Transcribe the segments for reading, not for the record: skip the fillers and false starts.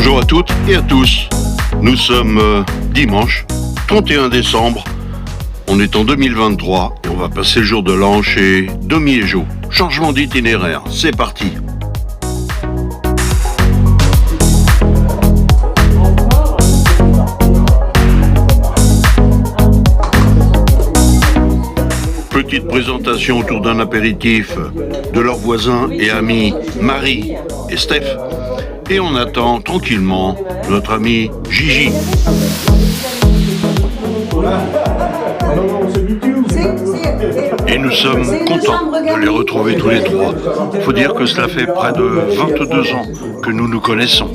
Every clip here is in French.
Bonjour à toutes et à tous. Nous sommes dimanche 31 décembre. On est en 2023 et on va passer le jour de l'an chez Domi et Jo. Changement d'itinéraire, c'est parti. Petite présentation autour d'un apéritif de leurs voisins et amis Marie et Steph. Et on attend tranquillement notre ami Gigi. Et nous sommes contents de les retrouver tous les trois. Faut dire que cela fait près de 22 ans que nous nous connaissons.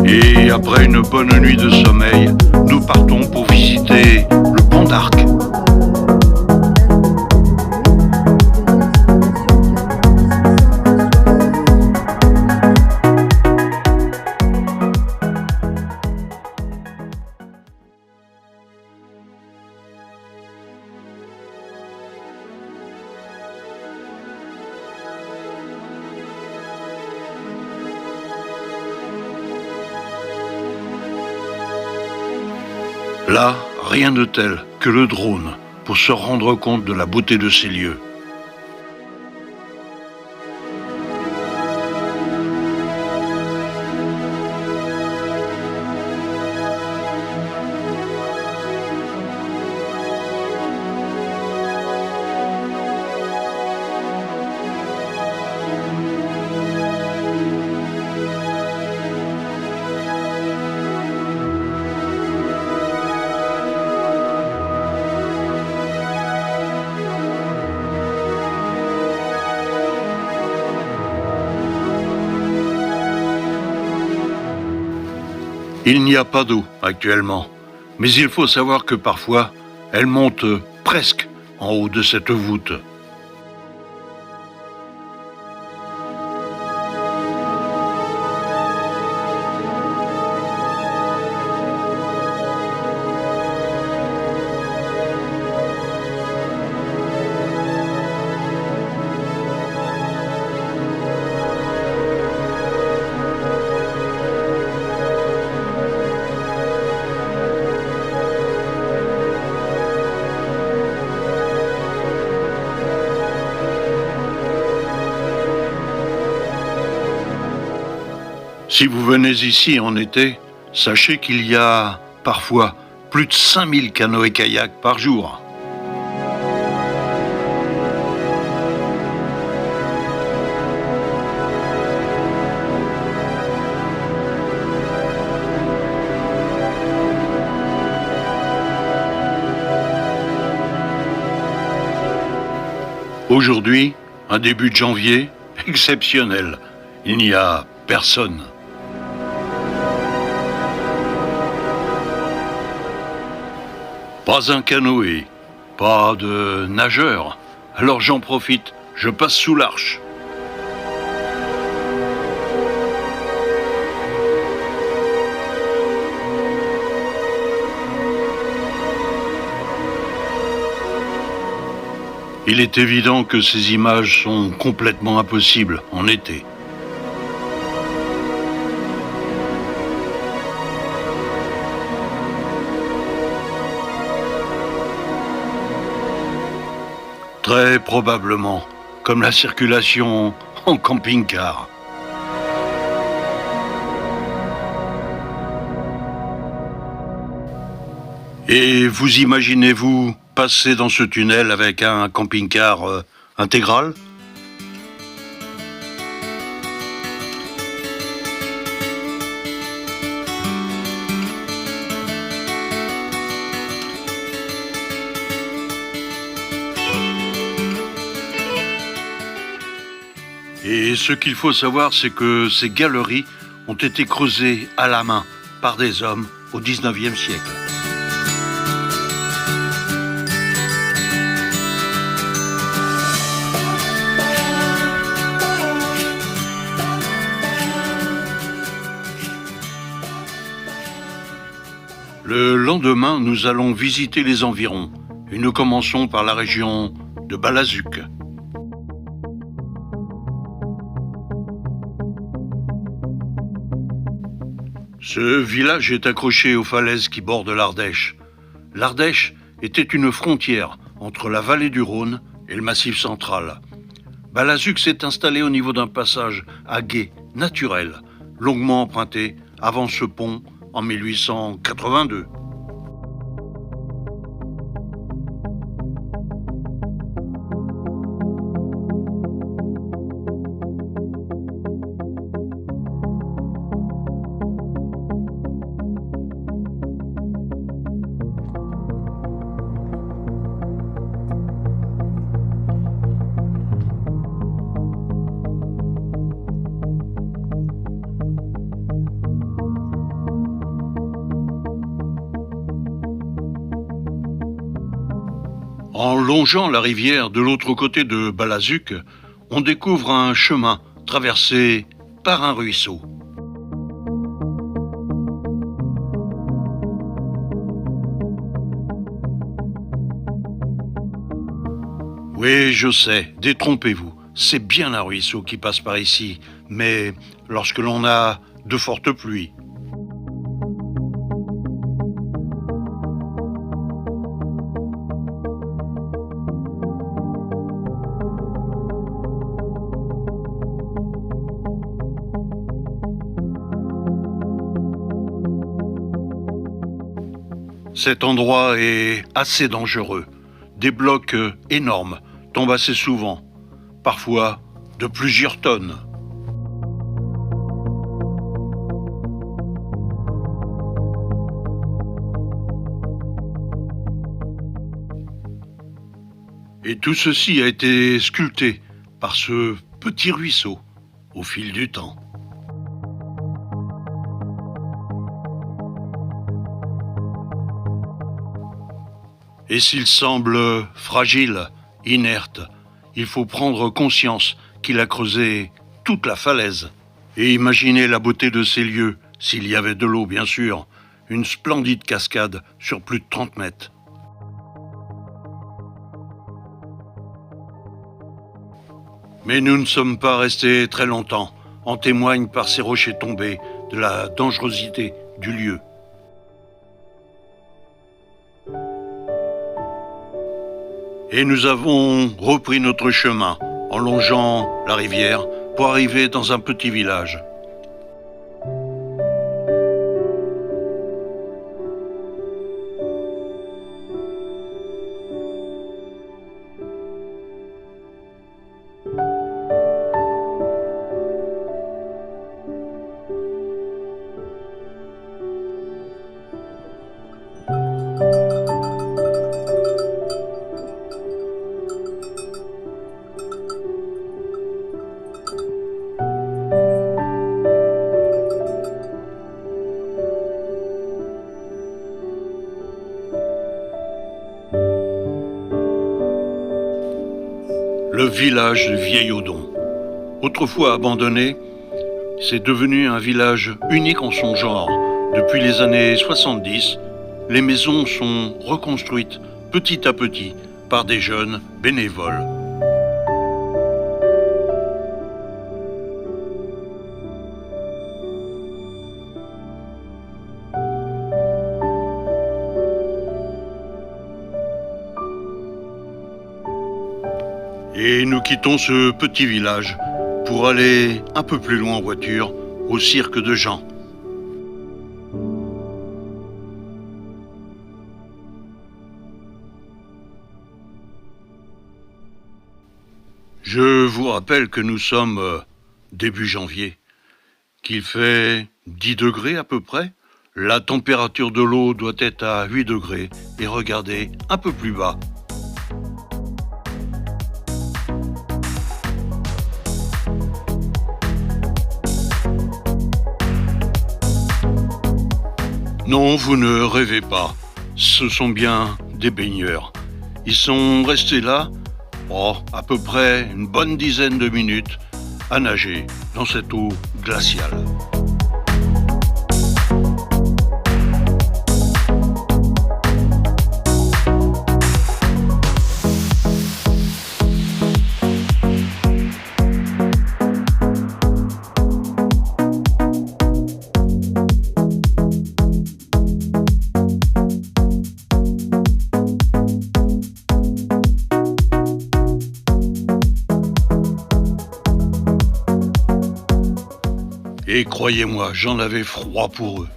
Et après une bonne nuit de sommeil, nous partons pour visiter le Pont d'Arc. Là, rien de tel que le drone pour se rendre compte de la beauté de ces lieux. Il n'y a pas d'eau actuellement, mais il faut savoir que parfois, elle monte presque en haut de cette voûte. Si vous venez ici en été, sachez qu'il y a parfois plus de 5000 canoës-kayaks par jour. Aujourd'hui, un début de janvier exceptionnel. Il n'y a personne. Pas un canoë, pas de nageur. Alors j'en profite, je passe sous l'arche. Il est évident que ces images sont complètement impossibles en été. Très probablement, comme la circulation en camping-car. Et vous imaginez-vous passer dans ce tunnel avec un camping-car intégral ? Et ce qu'il faut savoir, c'est que ces galeries ont été creusées à la main par des hommes au XIXe siècle. Le lendemain, nous allons visiter les environs et nous commençons par la région de Balazuc. Ce village est accroché aux falaises qui bordent l'Ardèche. L'Ardèche était une frontière entre la vallée du Rhône et le Massif central. Balazuc s'est installé au niveau d'un passage à gué naturel, longuement emprunté avant ce pont en 1882. En longeant la rivière de l'autre côté de Balazuc, on découvre un chemin traversé par un ruisseau. Oui, je sais, détrompez-vous, c'est bien un ruisseau qui passe par ici, mais lorsque l'on a de fortes pluies. Cet endroit est assez dangereux. Des blocs énormes tombent assez souvent, parfois de plusieurs tonnes. Et tout ceci a été sculpté par ce petit ruisseau au fil du temps. Et s'il semble fragile, inerte, il faut prendre conscience qu'il a creusé toute la falaise. Et imaginer la beauté de ces lieux, s'il y avait de l'eau bien sûr, une splendide cascade sur plus de 30 mètres. Mais nous ne sommes pas restés très longtemps, en témoigne par ces rochers tombés de la dangerosité du lieu. Et nous avons repris notre chemin en longeant la rivière pour arriver dans un petit village. Le village de Vieil-Audon. Autrefois abandonné, c'est devenu un village unique en son genre. Depuis les années 70, les maisons sont reconstruites petit à petit par des jeunes bénévoles. Et nous quittons ce petit village pour aller un peu plus loin en voiture, au cirque de Jean. Je vous rappelle que nous sommes début janvier, qu'il fait 10 degrés à peu près. La température de l'eau doit être à 8 degrés. Et regardez un peu plus bas. Non, vous ne rêvez pas. Ce sont bien des baigneurs. Ils sont restés là, à peu près une bonne dizaine de minutes, à nager dans cette eau glaciale. Et croyez-moi, j'en avais froid pour eux.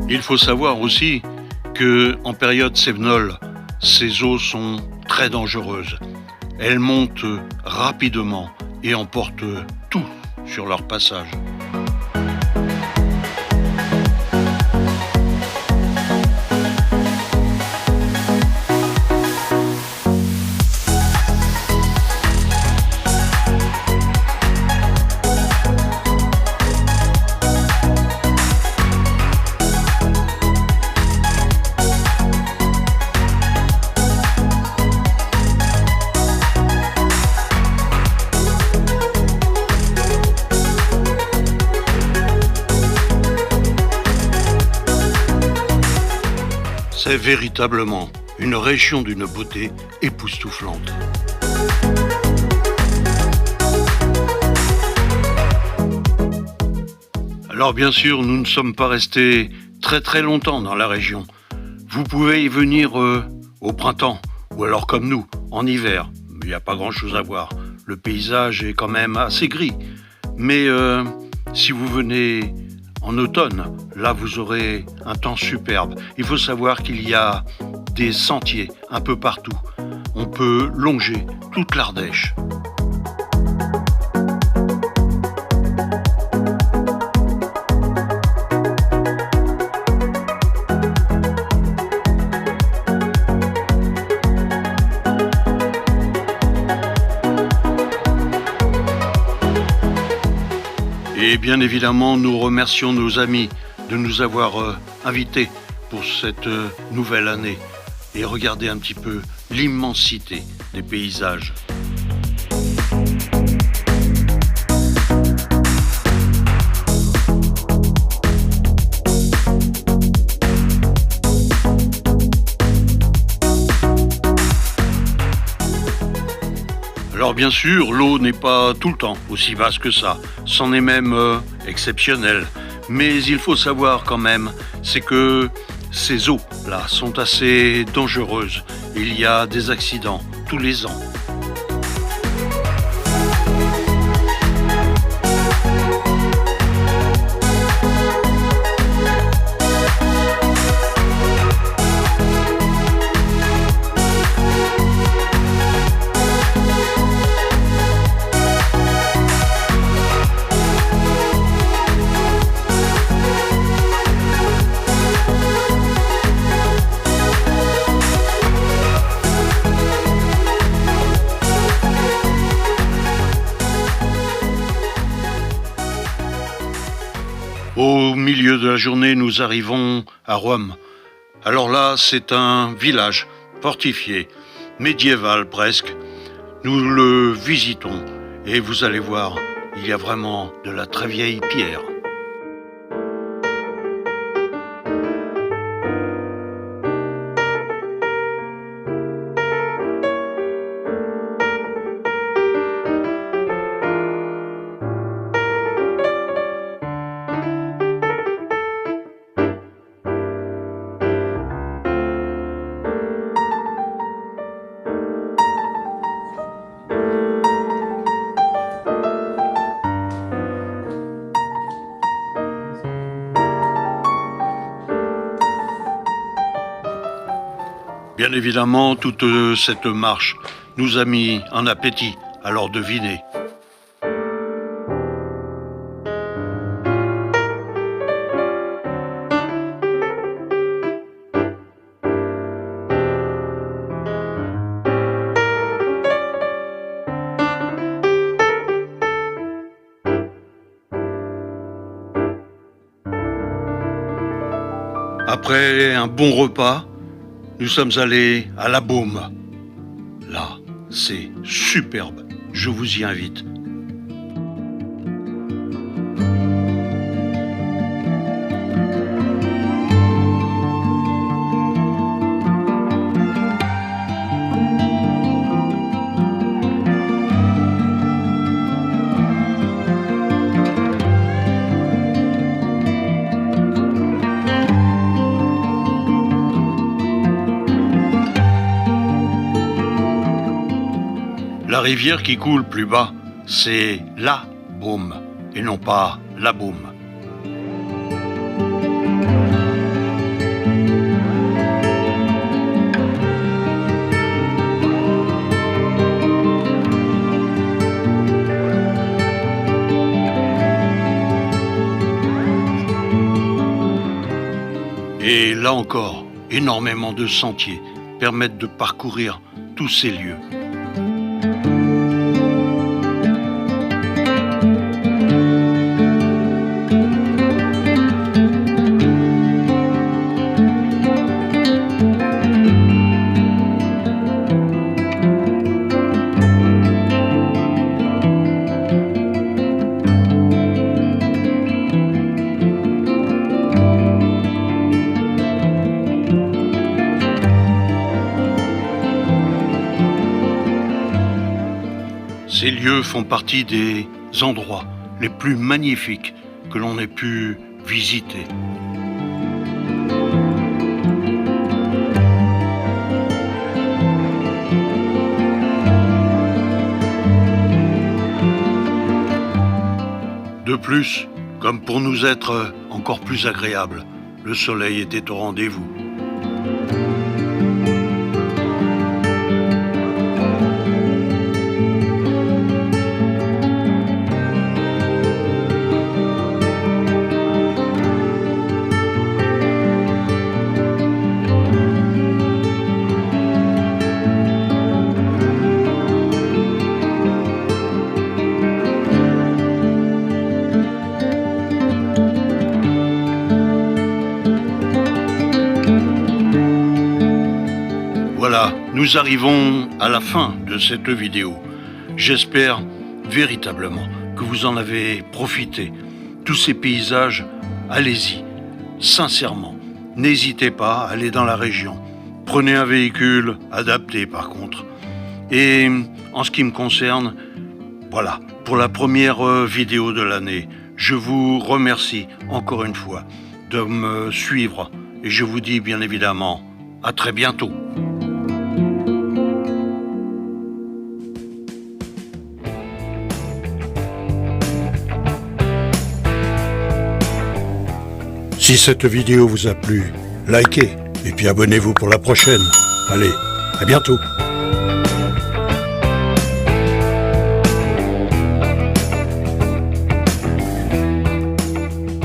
Il faut savoir aussi que en période cévenole, ces eaux sont très dangereuses. Elles montent rapidement et emportent tout sur leur passage. C'est véritablement une région d'une beauté époustouflante. Alors bien sûr, nous ne sommes pas restés très longtemps dans la région. Vous pouvez y venir au printemps, ou alors comme nous, en hiver. Il n'y a pas grand-chose à voir. Le paysage est quand même assez gris. Mais si vous venez en automne, là vous aurez un temps superbe. Il faut savoir qu'il y a des sentiers un peu partout. On peut longer toute l'Ardèche. Et bien évidemment, nous remercions nos amis de nous avoir invités pour cette nouvelle année. Et regardez un petit peu l'immensité des paysages. Alors bien sûr, l'eau n'est pas tout le temps aussi basse que ça, c'en est même exceptionnel. Mais il faut savoir quand même, c'est que ces eaux-là sont assez dangereuses. Il y a des accidents tous les ans. Au milieu de la journée, nous arrivons à Rome. Alors là, c'est un village fortifié, médiéval presque. Nous le visitons et vous allez voir, il y a vraiment de la très vieille pierre. Bien évidemment, toute cette marche nous a mis en appétit, alors devinez. Après un bon repas, nous sommes allés à la Baume. Là, c'est superbe. Je vous y invite. La rivière qui coule plus bas, c'est la Beaume et non pas la Beaume. Et là encore, énormément de sentiers permettent de parcourir tous ces lieux. Ces lieux font partie des endroits les plus magnifiques que l'on ait pu visiter. De plus, comme pour nous être encore plus agréable, le soleil était au rendez-vous. Voilà, nous arrivons à la fin de cette vidéo. J'espère véritablement que vous en avez profité. Tous ces paysages, allez-y, sincèrement. N'hésitez pas à aller dans la région. Prenez un véhicule adapté par contre. Et en ce qui me concerne, voilà, pour la première vidéo de l'année, je vous remercie encore une fois de me suivre. Et je vous dis bien évidemment à très bientôt. Si cette vidéo vous a plu, likez et puis abonnez-vous pour la prochaine. Allez, à bientôt.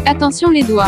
Attention les doigts.